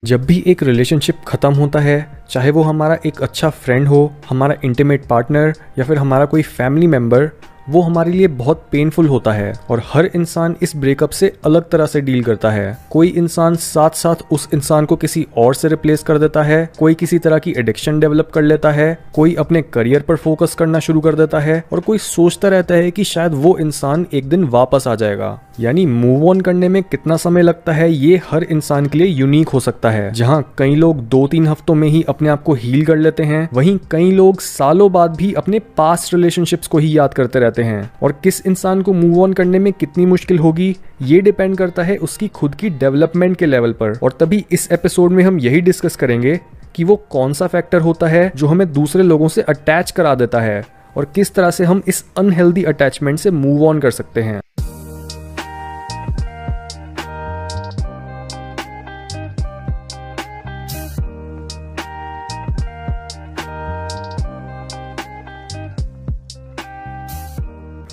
जब भी एक रिलेशनशिप ख़त्म होता है, चाहे वो हमारा एक अच्छा फ्रेंड हो, हमारा इंटीमेट पार्टनर या फिर हमारा कोई फैमिली मेम्बर, वो हमारे लिए बहुत पेनफुल होता है और हर इंसान इस ब्रेकअप से अलग तरह से डील करता है। कोई इंसान साथ साथ उस इंसान को किसी और से रिप्लेस कर देता है, कोई किसी तरह की एडिक्शन डेवलप कर लेता है, कोई अपने करियर पर फोकस करना शुरू कर देता है और कोई सोचता रहता है कि शायद वो इंसान एक दिन वापस आ जाएगा। यानी मूव ऑन करने में कितना समय लगता है ये हर इंसान के लिए यूनिक हो सकता है। जहां कई लोग 2-3 हफ्तों में ही अपने आप को हील कर लेते हैं, वहीं कई लोग सालों बाद भी अपने पास्ट रिलेशनशिप्स को ही याद करते रहते हैं। और किस इंसान को मूव ऑन करने में कितनी मुश्किल होगी ये डिपेंड करता है उसकी खुद की डेवलपमेंट के लेवल पर। और तभी इस एपिसोड में हम यही डिस्कस करेंगे कि वो कौन सा फैक्टर होता है जो हमें दूसरे लोगों से अटैच करा देता है और किस तरह से हम इस अनहेल्दी अटैचमेंट से मूव ऑन कर सकते हैं।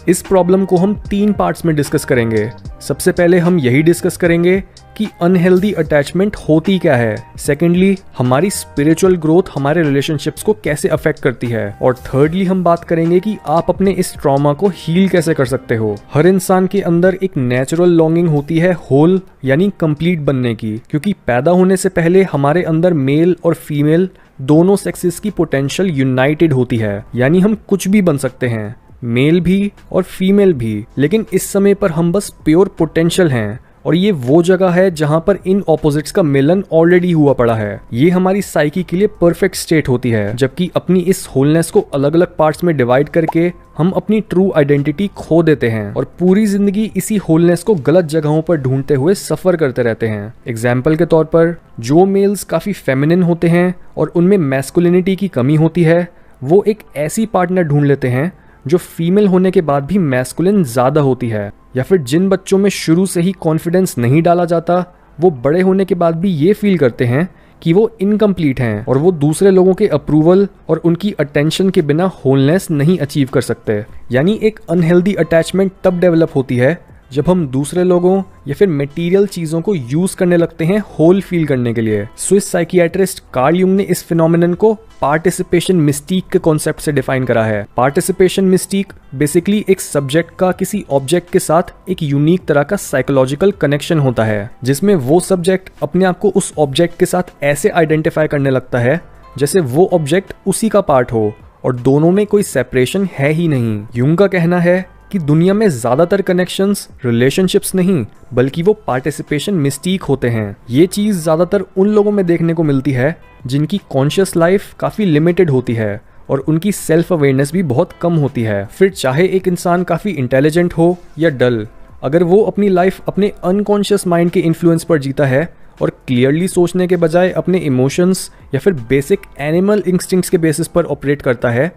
इस प्रॉब्लम को हम 3 पार्ट्स में डिस्कस करेंगे। सबसे पहले हम यही डिस्कस करेंगे कि अनहेल्दी अटैचमेंट होती क्या है। सेकेंडली, हमारी स्पिरिचुअल ग्रोथ हमारे रिलेशनशिप्स को कैसे अफेक्ट करती है। और थर्डली, हम बात करेंगे कि आप अपने इस ट्रॉमा को हील कैसे कर सकते हो। हर इंसान के अंदर एक नेचुरल लॉन्गिंग होती है होल यानी कंप्लीट बनने की, क्योंकि पैदा होने से पहले हमारे अंदर मेल और फीमेल दोनों सेक्सेस की पोटेंशियल यूनाइटेड होती है। यानी हम कुछ भी बन सकते हैं, मेल भी और फीमेल भी, लेकिन इस समय पर हम बस प्योर पोटेंशियल हैं। और ये वो जगह है जहां पर इन ऑपोजिट्स का मिलन ऑलरेडी हुआ पड़ा है। ये हमारी साइकी के लिए परफेक्ट स्टेट होती है, जबकि अपनी इस होलनेस को अलग अलग पार्ट्स में डिवाइड करके हम अपनी ट्रू आइडेंटिटी खो देते हैं और पूरी जिंदगी इसी होलनेस को गलत जगहों पर ढूंढते हुए सफर करते रहते हैं। एग्जाम्पल के तौर पर, जो मेल्स काफी फेमिनिन होते हैं और उनमें मैस्कुलिनिटी की कमी होती है, वो एक ऐसी पार्टनर ढूंढ लेते हैं जो फीमेल होने के बाद भी मैस्कुलिन ज्यादा होती है। या फिर जिन बच्चों में शुरू से ही कॉन्फिडेंस नहीं डाला जाता, वो बड़े होने के बाद भी ये फील करते हैं कि वो इनकम्प्लीट हैं और वो दूसरे लोगों के अप्रूवल और उनकी अटेंशन के बिना होलनेस नहीं अचीव कर सकते। यानी एक अनहेल्दी अटैचमेंट तब डेवलप होती है जब हम दूसरे लोगों या फिर मटेरियल चीजों को यूज करने लगते हैं होल फील करने के लिए। स्विस साइकियाट्रिस्ट कार्ल युंग ने इस फिनोमेनन को पार्टिसिपेशन मिस्टीक के कॉन्सेप्ट से डिफाइन करा है। पार्टिसिपेशन मिस्टीक बेसिकली एक सब्जेक्ट का किसी ऑब्जेक्ट के साथ एक यूनिक तरह का साइकोलॉजिकल कनेक्शन होता है, जिसमें वो सब्जेक्ट अपने आप को उस ऑब्जेक्ट के साथ ऐसे आइडेंटिफाई करने लगता है जैसे वो ऑब्जेक्ट उसी का पार्ट हो और दोनों में कोई सेपरेशन है ही नहीं। युंग का कहना है कि दुनिया में ज्यादातर कनेक्शंस रिलेशनशिप्स नहीं बल्कि वो पार्टिसिपेशन मिस्टीक होते हैं। ये चीज ज्यादातर उन लोगों में देखने को मिलती है जिनकी कॉन्शियस लाइफ काफी लिमिटेड होती है और उनकी सेल्फ अवेयरनेस भी बहुत कम होती है। फिर चाहे एक इंसान काफी इंटेलिजेंट हो या डल, अगर वो अपनी लाइफ अपने अनकॉन्शियस माइंड के इन्फ्लुएंस पर जीता है और क्लियरली सोचने के बजाय अपने इमोशंस या फिर बेसिक एनिमल इंस्टिंक्ट्स के बेसिस पर ऑपरेट करता है,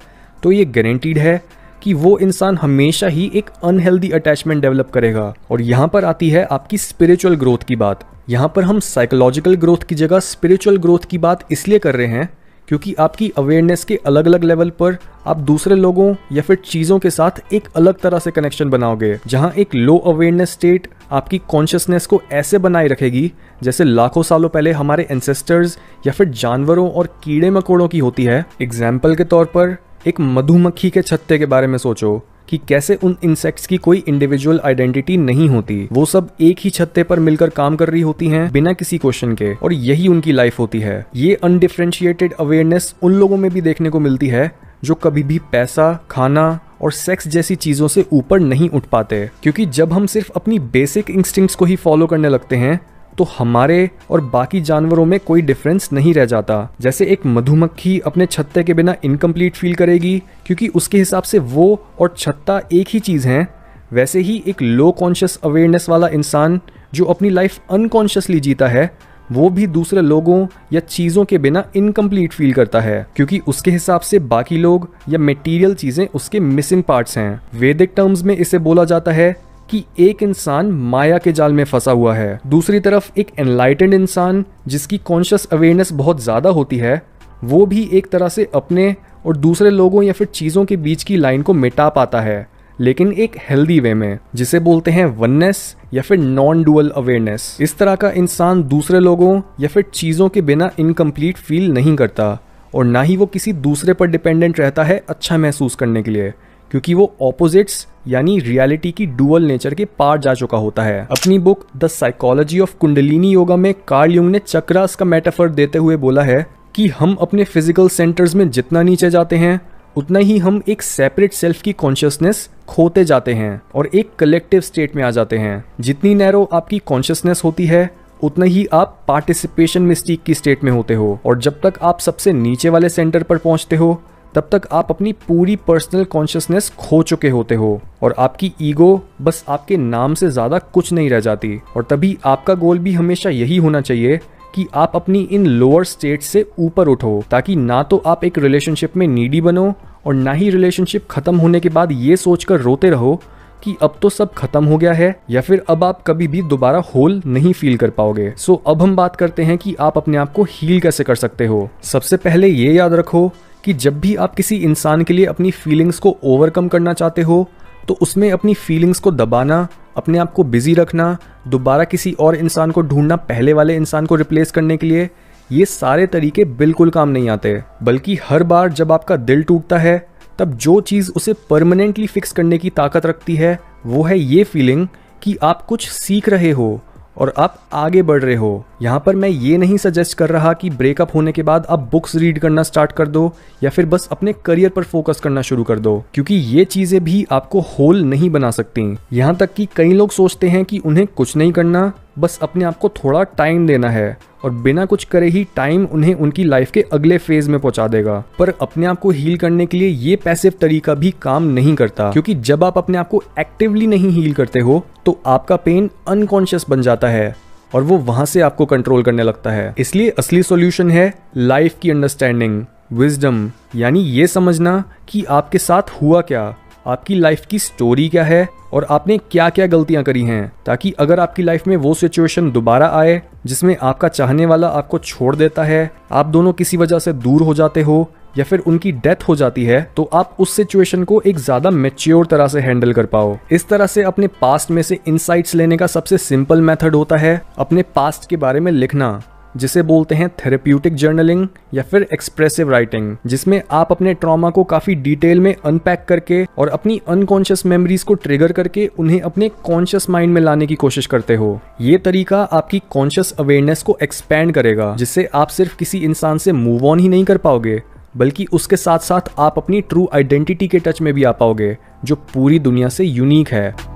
तो ये गारंटीड है कि वो इंसान हमेशा ही एक अनहेल्दी अटैचमेंट डेवलप करेगा। और यहाँ पर आती है आपकी स्पिरिचुअल ग्रोथ की बात। यहाँ पर हम साइकोलॉजिकल ग्रोथ की जगह स्पिरिचुअल ग्रोथ की बात इसलिए कर रहे हैं क्योंकि आपकी अवेयरनेस के अलग अलग लेवल पर आप दूसरे लोगों या फिर चीज़ों के साथ एक अलग तरह से कनेक्शन बनाओगे। जहाँ एक लो अवेयरनेस स्टेट आपकी कॉन्शियसनेस को ऐसे बनाए रखेगी जैसे लाखों सालों पहले हमारे एंसेस्टर्स या फिर जानवरों और कीड़े मकोड़ों की होती है। एग्जाम्पल के तौर पर, एक मधुमक्खी के छत्ते के बारे में सोचो कि कैसे उन इंसेक्ट्स की कोई इंडिविजुअल आइडेंटिटी नहीं होती। वो सब एक ही छत्ते पर मिलकर काम कर रही होती हैं बिना किसी क्वेश्चन के, और यही उनकी लाइफ होती है। ये अनडिफरेंशिएटेड अवेयरनेस उन लोगों में भी देखने को मिलती है जो कभी भी पैसा, खाना और सेक्स जैसी चीजों से ऊपर नहीं उठ पाते, क्योंकि जब हम सिर्फ अपनी बेसिक इंस्टिंक्ट्स को ही फॉलो करने लगते हैं तो हमारे और बाकी जानवरों में कोई डिफरेंस नहीं रह जाता। जैसे एक मधुमक्खी अपने छत्ते के बिना इनकम्प्लीट फील करेगी क्योंकि उसके हिसाब से वो और छत्ता एक ही चीज़ हैं, वैसे ही एक लो कॉन्शियस अवेयरनेस वाला इंसान जो अपनी लाइफ अनकॉन्शियसली जीता है, वो भी दूसरे लोगों या चीज़ों के बिना इनकम्प्लीट फील करता है क्योंकि उसके हिसाब से बाकी लोग या मटेरियल चीज़ें उसके मिसिंग पार्ट्स हैं। वैदिक टर्म्स में इसे बोला जाता है कि एक इंसान माया के जाल में फंसा हुआ है। दूसरी तरफ एक एनलाइटेंड इंसान जिसकी कॉन्शियस अवेयरनेस बहुत ज़्यादा होती है, वो भी एक तरह से अपने और दूसरे लोगों या फिर चीज़ों के बीच की लाइन को मिटा पाता है। लेकिन एक हेल्दी वे में, जिसे बोलते हैं वननेस या फिर नॉन डुअल अवेयरनेस। इस तरह का इंसान दूसरे लोगों या फिर चीज़ों के बिना इनकम्प्लीट फील नहीं करता और ना ही वो किसी दूसरे पर डिपेंडेंट रहता है अच्छा महसूस करने के लिए, क्योंकि वो ऑपोजिट्स यानी रियलिटी की डुअल नेचर के पार जा चुका होता है। अपनी book the psychology of kundalini yoga में कार्ल युंग ने चक्रास का मेटाफर देते हुए बोला है कि हम अपने फिजिकल सेंटर्स में जितना नीचे जाते हैं उतना ही हम एक सेपरेट सेल्फ की कॉन्शियसनेस खोते जाते हैं और एक कलेक्टिव स्टेट में आ जाते हैं। जितनी नैरो आपकी कॉन्शियसनेस होती है उतना ही आप पार्टिसिपेशन मिस्टीक की स्टेट में होते हो, और जब तक आप सबसे नीचे वाले सेंटर पर पहुंचते हो तब तक आप अपनी पूरी पर्सनल कॉन्शियसनेस खो चुके होते हो और आपकी ईगो बस आपके नाम से ज़्यादा कुछ नहीं रह जाती। और तभी आपका गोल भी हमेशा यही होना चाहिए कि आप अपनी इन लोअर स्टेट से ऊपर उठो, ताकि ना तो आप एक रिलेशनशिप में नीडी बनो और ना ही रिलेशनशिप खत्म होने के बाद ये सोचकर रोते रहो कि अब तो सब खत्म हो गया है, या फिर अब आप कभी भी दोबारा होल नहीं फील कर पाओगे। सो अब हम बात करते हैं कि आप अपने आप को हील कैसे कर सकते हो। सबसे पहले ये याद रखो कि जब भी आप किसी इंसान के लिए अपनी फीलिंग्स को ओवरकम करना चाहते हो तो उसमें अपनी फीलिंग्स को दबाना, अपने आप को बिजी रखना, दोबारा किसी और इंसान को ढूंढना पहले वाले इंसान को रिप्लेस करने के लिए, ये सारे तरीके बिल्कुल काम नहीं आते। बल्कि हर बार जब आपका दिल टूटता है तब जो चीज़ उसे परमानेंटली फिक्स करने की ताकत रखती है वो है ये फीलिंग कि आप कुछ सीख रहे हो और आप आगे बढ़ रहे हो। यहाँ पर मैं ये नहीं सजेस्ट कर रहा कि ब्रेकअप होने के बाद आप बुक्स रीड करना स्टार्ट कर दो या फिर बस अपने करियर पर फोकस करना शुरू कर दो, क्योंकि ये चीज़ें भी आपको होल नहीं बना सकती। यहाँ तक कि कई लोग सोचते हैं कि उन्हें कुछ नहीं करना, बस अपने आप को थोड़ा टाइम देना है और बिना कुछ करे ही टाइम उन्हें उनकी लाइफ के अगले फेज में पहुंचा देगा। पर अपने आप को हील करने के लिए ये पैसिव तरीका भी काम नहीं करता, क्योंकि जब आप अपने आप को एक्टिवली नहीं हील करते हो तो आपका पेन अनकॉन्शियस बन जाता है और वो वहां से आपको कंट्रोल करने लगता है। इसलिए असली सॉल्यूशन है लाइफ की अंडरस्टैंडिंग, विजडम, यानी ये समझना कि आपके साथ हुआ क्या, आपकी लाइफ की स्टोरी क्या है और आपने क्या क्या गलतियां करी हैं, ताकि अगर आपकी लाइफ में वो सिचुएशन दोबारा आए जिसमें आपका चाहने वाला आपको छोड़ देता है, आप दोनों किसी वजह से दूर हो जाते हो या फिर उनकी डेथ हो जाती है, तो आप उस सिचुएशन को एक ज्यादा मैच्योर तरह से हैंडल कर पाओ। इस तरह से अपने पास्ट में से इनसाइट्स लेने का सबसे सिंपल मेथड होता है अपने पास्ट के बारे में लिखना, जिसे बोलते हैं थेरेप्यूटिक जर्नलिंग या फिर एक्सप्रेसिव राइटिंग, जिसमें आप अपने ट्रॉमा को काफी डिटेल में अनपैक करके और अपनी अनकॉन्शियस मेमोरीज को ट्रिगर करके उन्हें अपने कॉन्शियस माइंड में लाने की कोशिश करते हो। ये तरीका आपकी कॉन्शियस अवेयरनेस को एक्सपैंड करेगा, जिससे आप सिर्फ किसी इंसान से मूव ऑन ही नहीं कर पाओगे बल्कि उसके साथ साथ आप अपनी ट्रू आइडेंटिटी के टच में भी आ पाओगे, जो पूरी दुनिया से यूनिक है।